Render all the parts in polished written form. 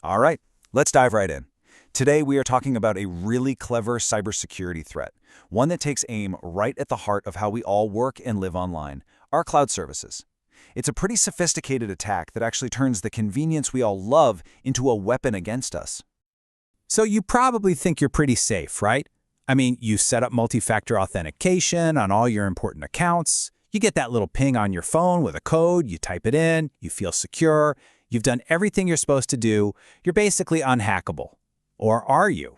All right, let's dive right in. Today, we are talking about a really clever cybersecurity threat, one that takes aim right at the heart of how we all work and live online, our cloud services. It's a pretty sophisticated attack that actually turns the convenience we all love into a weapon against us. So you probably think you're pretty safe, right? I mean, you set up multi-factor authentication on all your important accounts. You get that little ping on your phone with a code, you type it in, you feel secure, you've done everything you're supposed to do, you're basically unhackable. Or are you?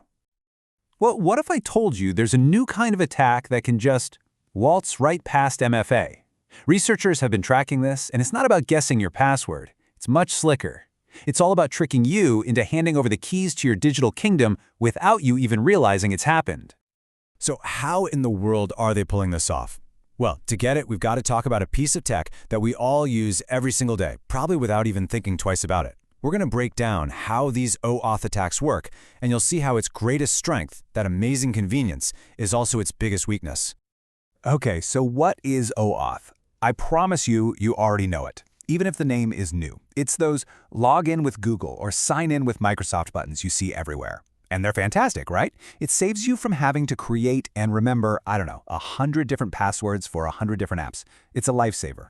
Well, what if I told you there's a new kind of attack that can just waltz right past MFA? Researchers have been tracking this, and it's not about guessing your password. It's much slicker. It's all about tricking you into handing over the keys to your digital kingdom without you even realizing it's happened. So how in the world are they pulling this off? Well, to get it, we've got to talk about a piece of tech that we all use every single day, probably without even thinking twice about it. We're going to break down how these OAuth attacks work, and you'll see how its greatest strength, that amazing convenience, is also its biggest weakness. Okay, so what is OAuth? I promise you already know it, even if the name is new. It's those log in with Google or sign in with Microsoft buttons you see everywhere. And they're fantastic, right? It saves you from having to create and remember, 100 different passwords for 100 different apps. It's a lifesaver.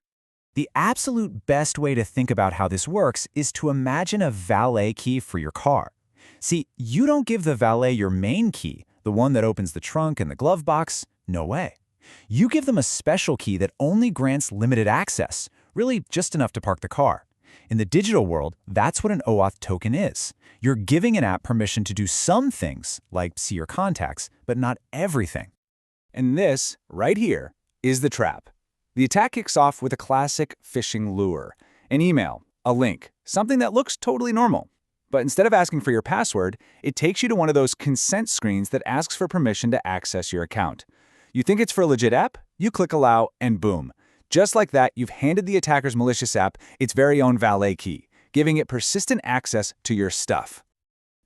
The absolute best way to think about how this works is to imagine a valet key for your car. See, you don't give the valet your main key, the one that opens the trunk and the glove box. No way. You give them a special key that only grants limited access, really just enough to park the car. In the digital world, that's what an OAuth token is. You're giving an app permission to do some things, like see your contacts, but not everything. And this, right here, is the trap. The attack kicks off with a classic phishing lure. An email, a link, something that looks totally normal. But instead of asking for your password, it takes you to one of those consent screens that asks for permission to access your account. You think it's for a legit app? You click allow, and boom. Just like that, you've handed the attacker's malicious app its very own valet key, giving it persistent access to your stuff.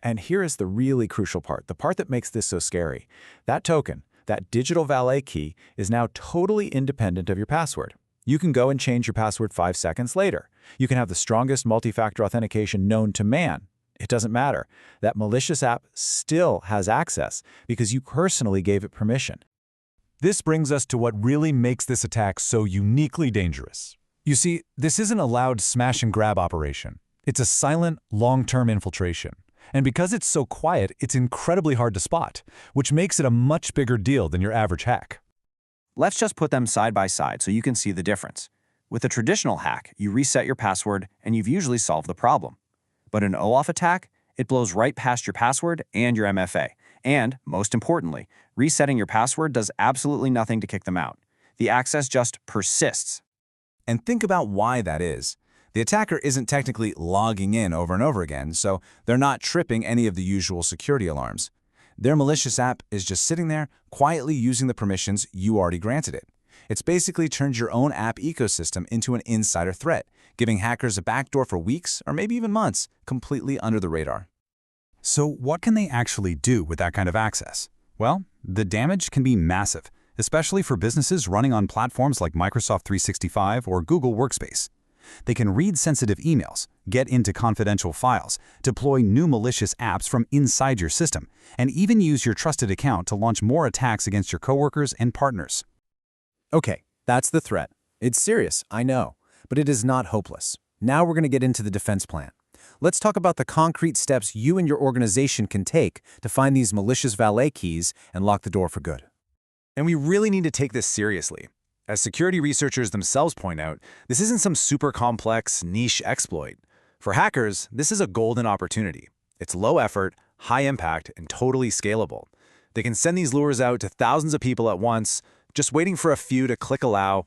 And here is the really crucial part, the part that makes this so scary. That token, that digital valet key, is now totally independent of your password. You can go and change your password 5 seconds later. You can have the strongest multi-factor authentication known to man. It doesn't matter. That malicious app still has access because you personally gave it permission. This brings us to what really makes this attack so uniquely dangerous. You see, this isn't a loud smash-and-grab operation. It's a silent, long-term infiltration. And because it's so quiet, it's incredibly hard to spot, which makes it a much bigger deal than your average hack. Let's just put them side by side so you can see the difference. With a traditional hack, you reset your password and you've usually solved the problem. But an OAuth attack, it blows right past your password and your MFA. And, most importantly, resetting your password does absolutely nothing to kick them out. The access just persists. And think about why that is. The attacker isn't technically logging in over and over again, so they're not tripping any of the usual security alarms. Their malicious app is just sitting there, quietly using the permissions you already granted it. It's basically turned your own app ecosystem into an insider threat, giving hackers a backdoor for weeks or maybe even months, completely under the radar. So what can they actually do with that kind of access? Well, the damage can be massive, especially for businesses running on platforms like Microsoft 365 or Google Workspace. They can read sensitive emails, get into confidential files, deploy new malicious apps from inside your system, and even use your trusted account to launch more attacks against your coworkers and partners. Okay, that's the threat. It's serious, I know, but it is not hopeless. Now we're going to get into the defense plan. Let's talk about the concrete steps you and your organization can take to find these malicious valet keys and lock the door for good. And we really need to take this seriously. As security researchers themselves point out, this isn't some super complex, niche exploit. For hackers, this is a golden opportunity. It's low effort, high impact, and totally scalable. They can send these lures out to thousands of people at once, just waiting for a few to click allow.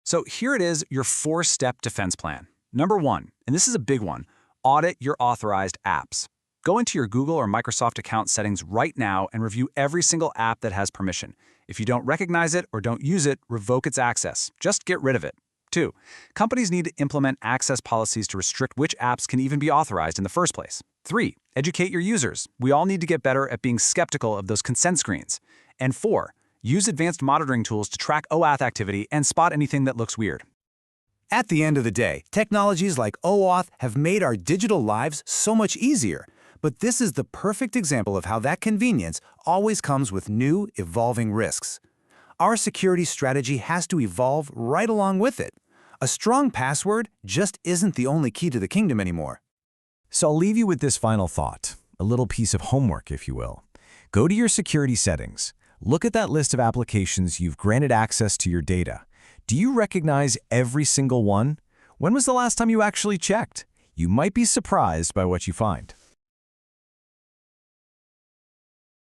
So here it is, your 4-step defense plan. Number 1, and this is a big one, audit your authorized apps. Go into your Google or Microsoft account settings right now and review every single app that has permission. If you don't recognize it or don't use it, revoke its access. Just get rid of it. 2, companies need to implement access policies to restrict which apps can even be authorized in the first place. 3, educate your users. We all need to get better at being skeptical of those consent screens. And 4, use advanced monitoring tools to track OAuth activity and spot anything that looks weird. At the end of the day, technologies like OAuth have made our digital lives so much easier. But this is the perfect example of how that convenience always comes with new, evolving risks. Our security strategy has to evolve right along with it. A strong password just isn't the only key to the kingdom anymore. So I'll leave you with this final thought, a little piece of homework, if you will. Go to your security settings. Look at that list of applications you've granted access to your data. Do you recognize every single one? When was the last time you actually checked? You might be surprised by what you find.